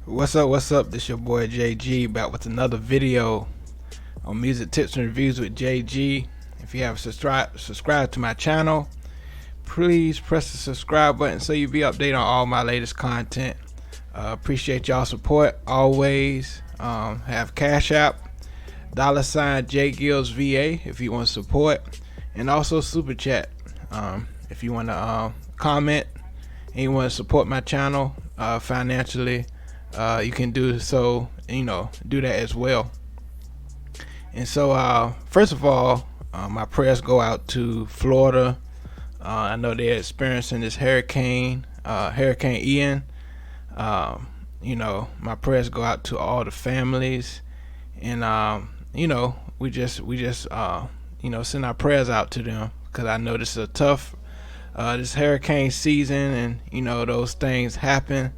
What's up? This your boy JG back with another video on music tips and reviews with JG. If you haven't subscribed to my channel, please press the subscribe button so you'll be updated on all my latest content. Appreciate y'all support always. Have Cash App, $ JGillsVA if you want to support, and also Super Chat if you want to comment and you want to support my channel financially. You can do so, do that as well. And so first of all, my prayers go out to Florida. I know they're experiencing this hurricane Ian. My prayers go out to all the families, and we just send our prayers out to them, because I know this is a tough this hurricane season, and those things happen.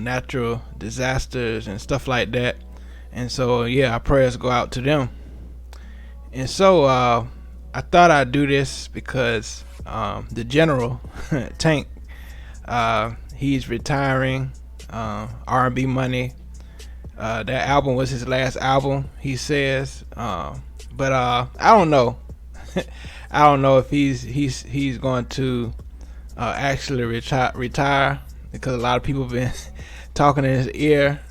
Natural disasters and stuff like that. And so, yeah, our prayers go out to them. And so, I thought I'd do this because the general, Tank, he's retiring. R&B Money. That album was his last album, he says. But I don't know. I don't know if he's going to actually retire. Because a lot of people have been talking in his ear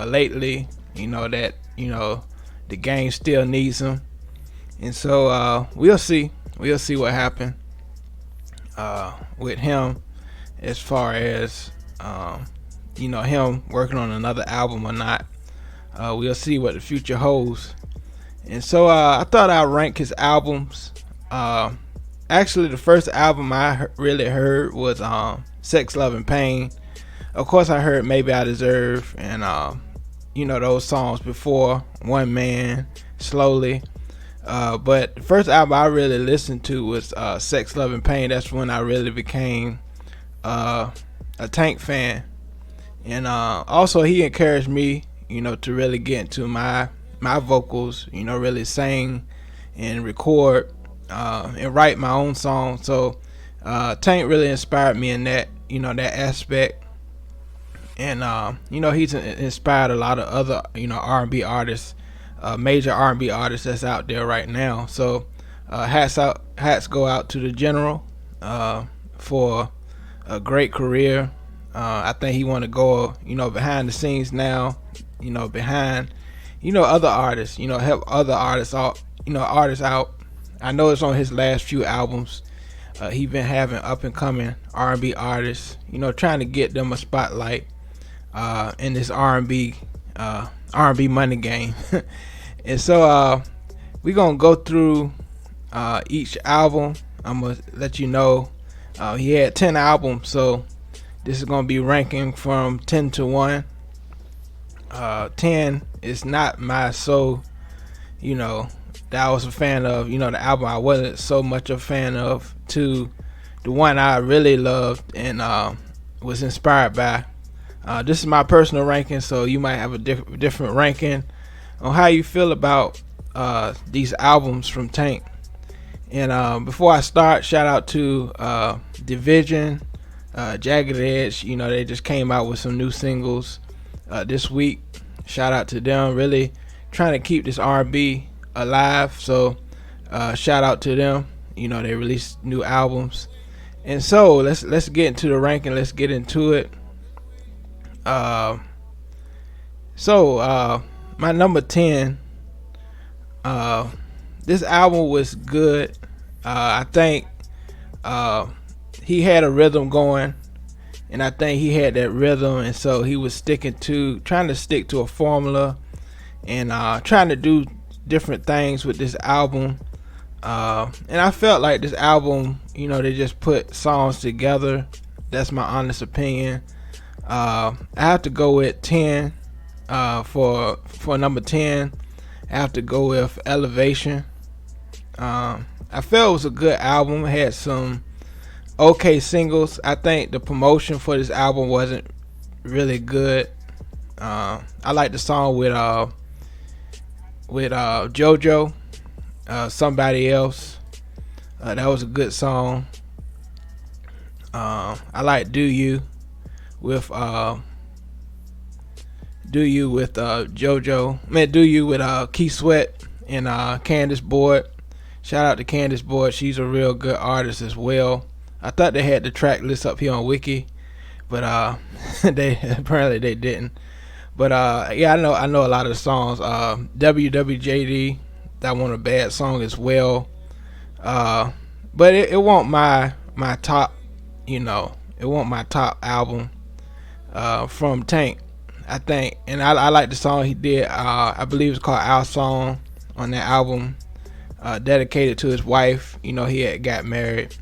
lately, that the game still needs him. And so we'll see what happens with him, as far as him working on another album or not. We'll see what the future holds. And so I thought I'd rank his albums. Actually, the first album I really heard was Sex, Love, and Pain. Of course, I heard Maybe I Deserve and those songs before, One Man, Slowly. But the first album I really listened to was Sex, Love, and Pain. That's when I really became a Tank fan. And also he encouraged me, to really get into my vocals, really sing and record and write my own song. So Tank really inspired me in that that aspect. And he's inspired a lot of other R&B artists, major R&B artists that's out there right now. So hats go out to the general for a great career. I think he want to go behind the scenes now, behind other artists, help other artists out, artists out. I know it's on his last few albums. He been having up and coming R&B artists, trying to get them a spotlight in this R&B money game. And so we're gonna go through each album. I'm gonna let you know he had 10 albums, so this is gonna be ranking from 10 to 1. 10 is not my that I was a fan of, the album I wasn't so much a fan of, to the one I really loved and was inspired by. This is my personal ranking, so you might have a different ranking on how you feel about these albums from Tank. And before I start, shout out to Division, Jagged Edge. They just came out with some new singles this week. Shout out to them, really trying to keep this R&B alive. So shout out to them. They released new albums. And so let's get into the ranking. Let's get into it. My number 10, this album was good. I think he had a rhythm going, and I think he had that rhythm, and so he was trying to stick to a formula, and trying to do different things with this album. And I felt like this album, they just put songs together. That's my honest opinion. I have to go with 10 for number 10. I have to go with Elevation. I felt it was a good album. It had some okay singles. I think the promotion for this album wasn't really good. I like the song with JoJo, Somebody Else. That was a good song. I like Do You with Do You with JoJo. Man, Do You with Keith Sweat and Candace Boyd. Shout out to Candace Boyd. She's a real good artist as well. I thought they had the track list up here on Wiki, but they apparently they didn't. But yeah, I know a lot of the songs. WWJD, that one a bad song as well. But it won't my top, it won't my top album from Tank, I think. And I like the song he did. I believe it's called Our Song on that album, dedicated to his wife. He had got married,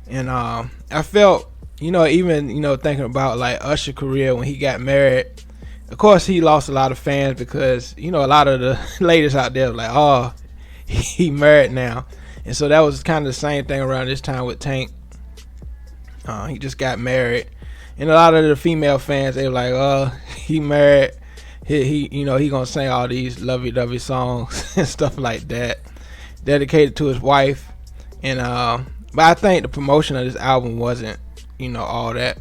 and I felt, even thinking about like Usher's career when he got married. Of course, he lost a lot of fans because a lot of the ladies out there were like, oh, he married now. And so that was kind of the same thing around this time with Tank. He just got married, and a lot of the female fans, they were like, "Oh, he married. He gonna sing all these lovey-dovey songs and stuff like that, dedicated to his wife." And but I think the promotion of this album wasn't, all that.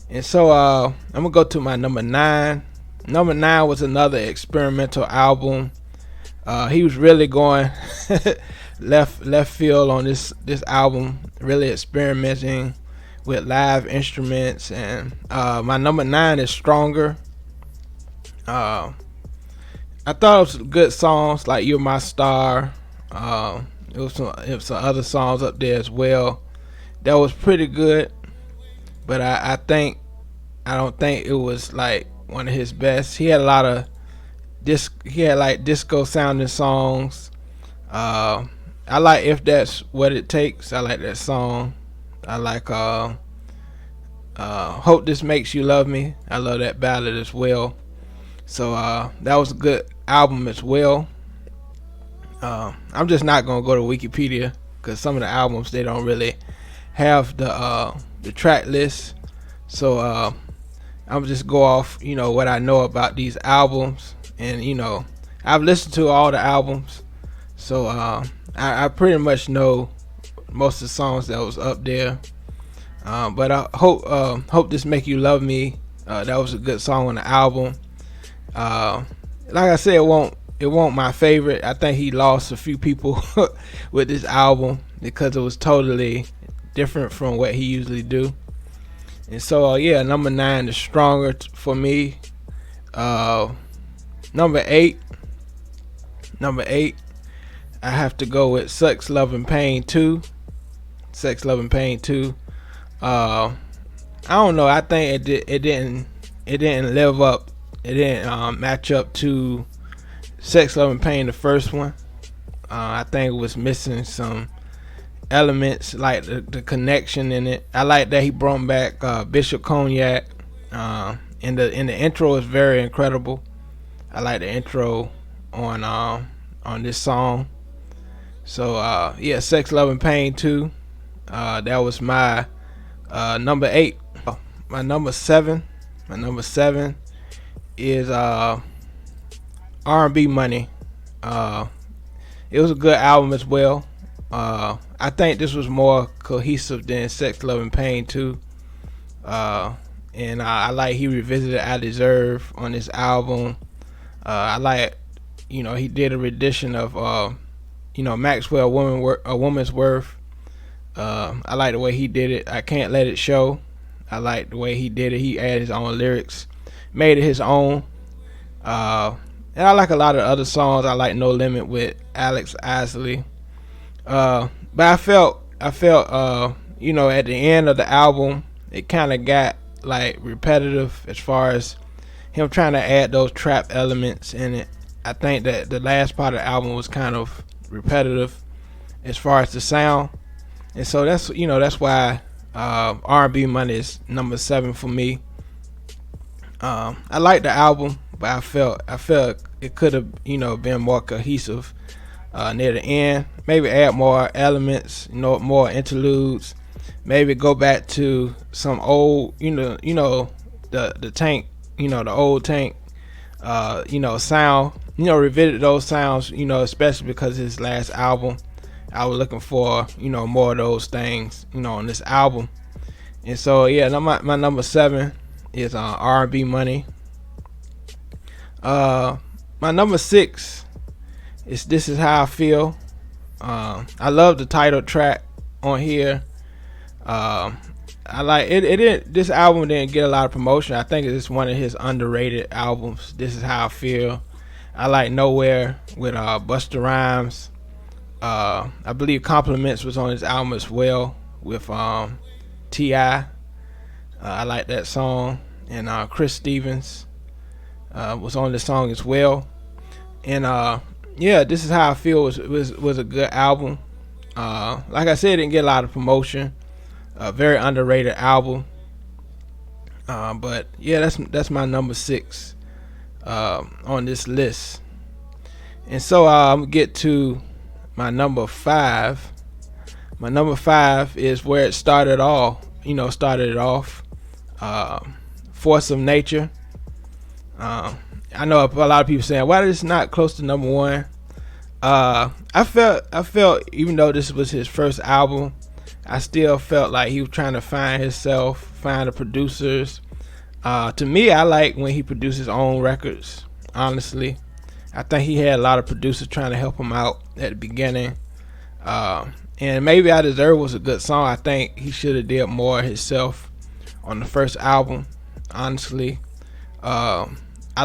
And so I'm gonna go to my number 9. Number 9 was another experimental album. He was really going left field on this album, really experimenting with live instruments. And my number 9 is Stronger. I thought it was good songs like You're My Star. It was some other songs up there as well that was pretty good, but I don't think it was like one of his best. He had a lot of disco sounding songs. I like If That's What It Takes. I like that song. I like Hope This Makes You Love Me. I love that ballad as well. So that was a good album as well. I'm just not gonna go to Wikipedia because some of the albums, they don't really have the track list. So I'm just go off what I know about these albums, and I've listened to all the albums, so I pretty much know most of the songs that was up there. But I hope This Make You Love Me. That was a good song on the album. Like I said, it won't my favorite. I think he lost a few people with this album because it was totally different from what he usually do. And so yeah, number 9 is Stronger for me. Number 8, I have to go with Sex, Love and Pain 2. Sex, Love and Pain 2. I don't know. I think it didn't live up. It didn't match up to Sex, Love and Pain, the first one. I think it was missing some elements like the connection in it. I like that he brought back Bishop Cognac. And the intro is very incredible. I like the intro on this song. So yeah, Sex, Love and Pain 2. That was my number 8. My number 7 is R&B Money. It was a good album as well. I think this was more cohesive than Sex, Love and Pain 2. And I like he revisited I Deserve on this album. I like, he did a rendition of Maxwell, A Woman's Worth. I like the way he did it. I Can't Let It Show. I like the way he did it. He added his own lyrics, made it his own. And I like a lot of other songs. I like No Limit with Alex Isley. But I felt at the end of the album, it kind of got like repetitive as far as him trying to add those trap elements in it. I think that the last part of the album was kind of repetitive as far as the sound, and so that's why R&B Money is number 7 for me. I like the album, but I felt it could have been more cohesive near the end. Maybe add more elements, more interludes. Maybe go back to some old, the Tank, the old Tank, sound. Revisit those sounds, especially because his last album, I was looking for, more of those things, on this album. And so, yeah, my number 7 is R&B Money. Uh, my number 6 is "This Is How I Feel." I love the title track on here. Um, I like it. It didn't. This album didn't get a lot of promotion. I think it's one of his underrated albums. "This Is How I Feel." I like "Nowhere" with Busta Rhymes. I believe "Compliments" was on his album as well with Ti. I like that song, and Chris Stevens was on the song as well. And yeah, "This Is How I Feel" was a good album. Like I said, it didn't get a lot of promotion. A very underrated album. But yeah, that's my number 6 on this list. And so I'm gonna get to my number 5. My number 5 is where it started all. Started it off. "Force of Nature." I know a lot of people saying, "Why is this not close to number 1?" I felt even though this was his first album, I still felt like he was trying to find himself, find the producers. To me, I like when he produced his own records. Honestly, I think he had a lot of producers trying to help him out at the beginning. And "Maybe I Deserve" was a good song. I think he should have did more himself on the first album. Honestly, I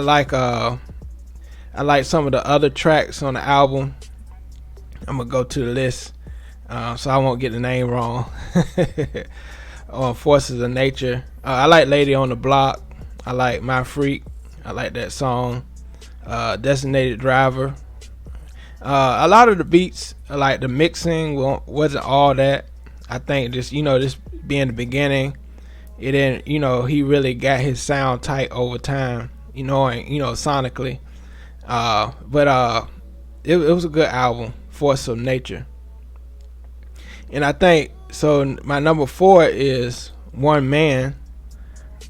like some of the other tracks on the album. I'm gonna go to the list so I won't get the name wrong. On "Forces of Nature," I like "Lady on the Block." I like "My Freak." I like that song. "Designated Driver." A lot of the beats, like the mixing, wasn't all that. I think just being the beginning, it didn't. He really got his sound tight over time. And sonically. But it was a good album, "Force of Nature." And I think so. My number 4 is "One Man."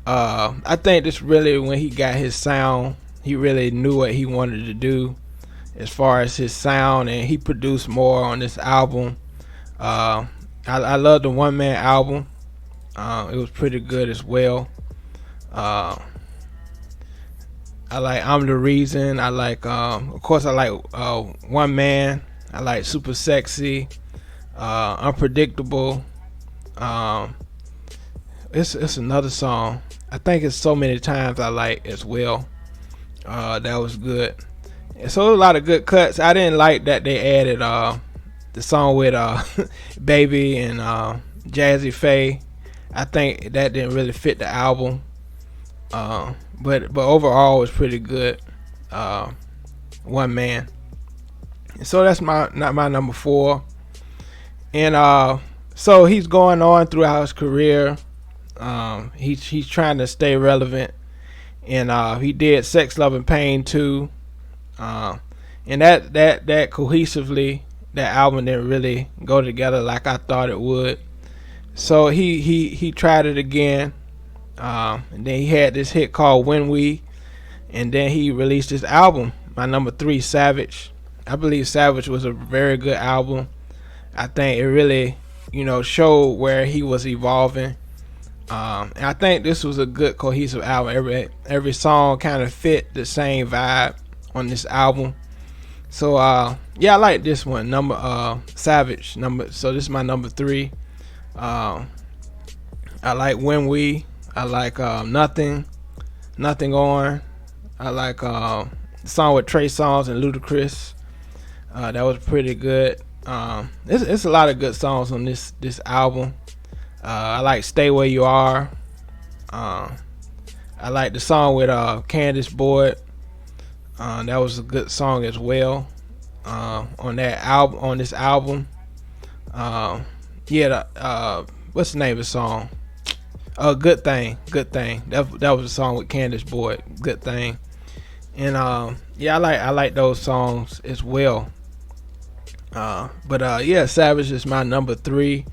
I think this really when he got his sound, he really knew what he wanted to do as far as his sound, and he produced more on this album. I love the "One Man" album. It was pretty good as well. I like "I'm the Reason." I like, of course, I like "One Man." I like "Super Sexy," "Unpredictable." It's another song. I think it's "So Many Times" I like as well. That was good. And so a lot of good cuts. I didn't like that they added the song with Baby and Jazzy Faye. I think that didn't really fit the album. But overall it was pretty good. "One Man." And so that's my number 4. And so he's going on throughout his career. He's trying to stay relevant, and he did "Sex, Love, and Pain" too. And that cohesively, that album didn't really go together like I thought it would. So he tried it again. And then he had this hit called "When We," and then he released this album, my number 3, "Savage." I believe "Savage" was a very good album. I think it really, showed where he was evolving. And I think this was a good cohesive album. Every song kind of fit the same vibe on this album. So yeah, I like this one, "Savage." So this is my number 3. I like "When We." I like "Nothing On." I like the song with Trey Songz and Ludacris. That was pretty good. It's a lot of good songs on this album. I like "Stay Where You Are." I like the song with Candace Boyd. That was a good song as well. On this album. What's the name of the song? "Good Thing." That was a song with Candace Boyd. "Good Thing." And I like those songs as well. But yeah, "Savage" is my number 3.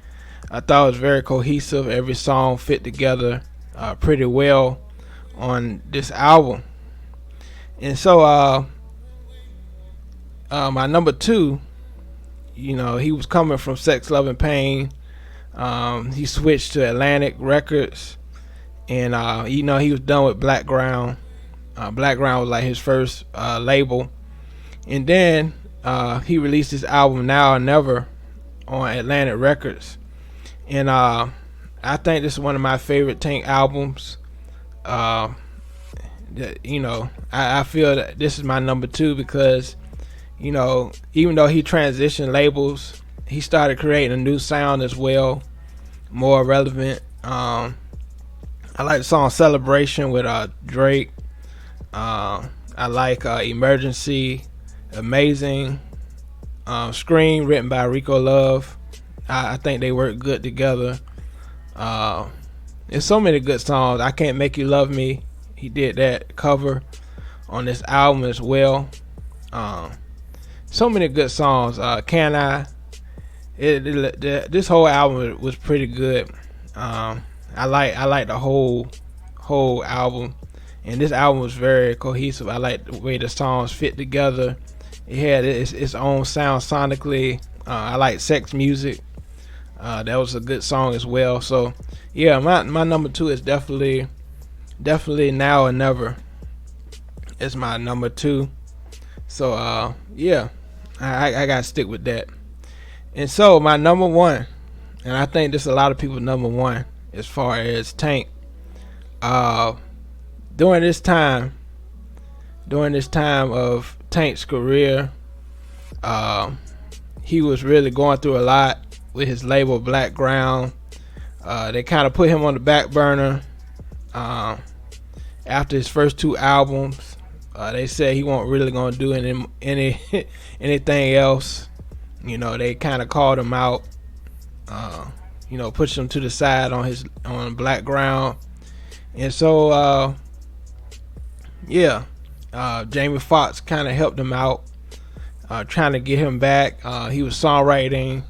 I thought it was very cohesive. Every song fit together pretty well on this album. And so my number 2, he was coming from "Sex, Love, and Pain." He switched to Atlantic Records, and he was done with Blackground. Black Ground was like his first label, and then he released his album Now or Never on Atlantic Records, and I think this is one of my favorite Tank albums. Uh, I feel that this is my number two because, even though he transitioned labels, he started creating a new sound as well, more relevant. I like the song Celebration with Drake. I like Emergency, Amazing, Scream, written by Rico Love. I think they work good together. There's so many good songs. I Can't Make You Love Me. He did that cover on this album as well. So many good songs. Can I? This whole album was pretty good. I like the whole album, and this album was very cohesive. I like the way the songs fit together. It had its own sound sonically. I like Sex Music. That was a good song as well. So yeah, my number two is definitely Now or Never. It's my number two. So yeah, I gotta stick with that. And so my number one, and I think this is a lot of people's number one as far as Tank. During this time of Tank's career, he was really going through a lot with his label Black Ground. They kind of put him on the back burner after his first two albums. They said he wasn't really going to do anything else. They kind of called him out. Pushed him to the side on Black Ground. And so Jamie Foxx kind of helped him out, trying to get him back. He was songwriting,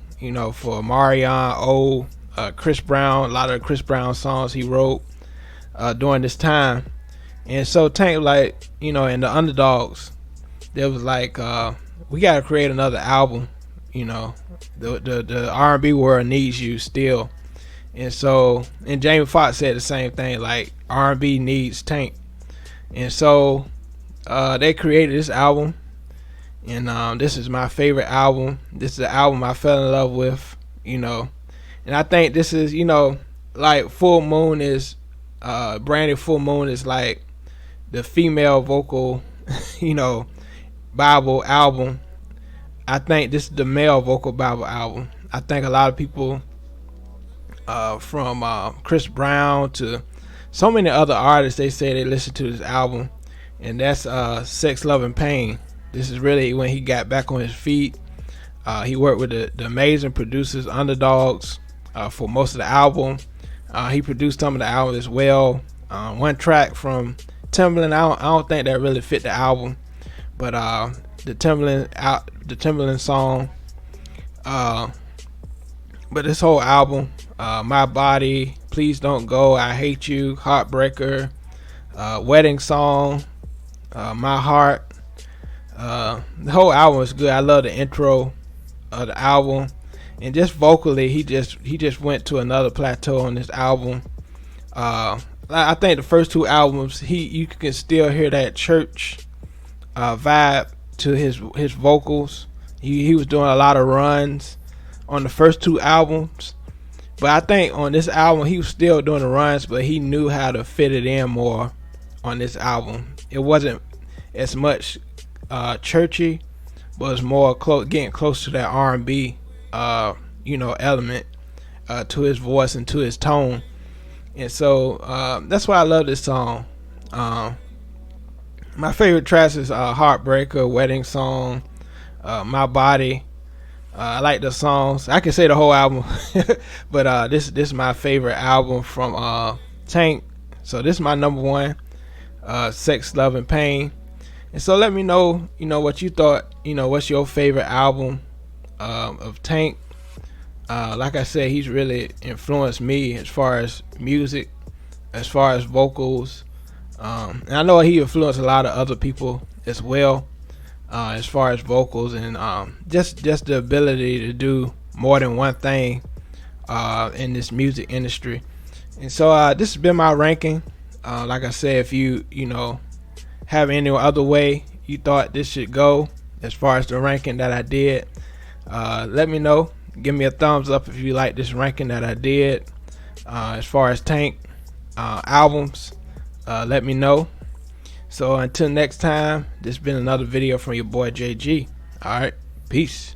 for Marion, Chris Brown, a lot of Chris Brown songs he wrote during this time. And so Tank, and the Underdogs, they was like, we got to create another album. The R&B world needs you still. And Jamie Foxx said the same thing, like R&B needs Tank. And so they created this album, and this is my favorite album. This is the album I fell in love with, and I think this is, like Full Moon is, Brandy Full Moon is like the female vocal, Bible album. I think this is the male vocal Bible album. I think a lot of people, from Chris Brown to so many other artists, they say they listen to this album, and that's Sex, Love, and Pain. This is really when he got back on his feet. He worked with the amazing producers, Underdogs, for most of the album. He produced some of the album as well. One track from Timbaland, I don't think that really fit the album, but the Timbaland song. But this whole album, My Body, Please Don't Go, I Hate You, Heartbreaker, Wedding Song, My Heart. The whole album is good. I love the intro of the album, and just vocally, he just went to another plateau on this album. I think the first two albums, you can still hear that church vibe to his vocals. He was doing a lot of runs on the first two albums, but I think on this album he was still doing the runs, but he knew how to fit it in more on this album. It wasn't as much churchy, but it's more getting close to that R&B element to his voice and to his tone. And so that's why I love this song. My favorite tracks is Heartbreaker, Wedding Song, My Body. I like the songs. I can say the whole album, but this is my favorite album from Tank. So this is my number one, Sex, Love, and Pain. And so let me know, what you thought. What's your favorite album of Tank? Like I said, he's really influenced me as far as music, as far as vocals. And I know he influenced a lot of other people as well, as far as vocals and just the ability to do more than one thing in this music industry. And so this has been my ranking. Like I said, if you have any other way you thought this should go as far as the ranking that I did, let me know. Give me a thumbs up if you like this ranking that I did. As far as Tank albums, let me know. So until next time, this has been another video from your boy JG. Alright, peace.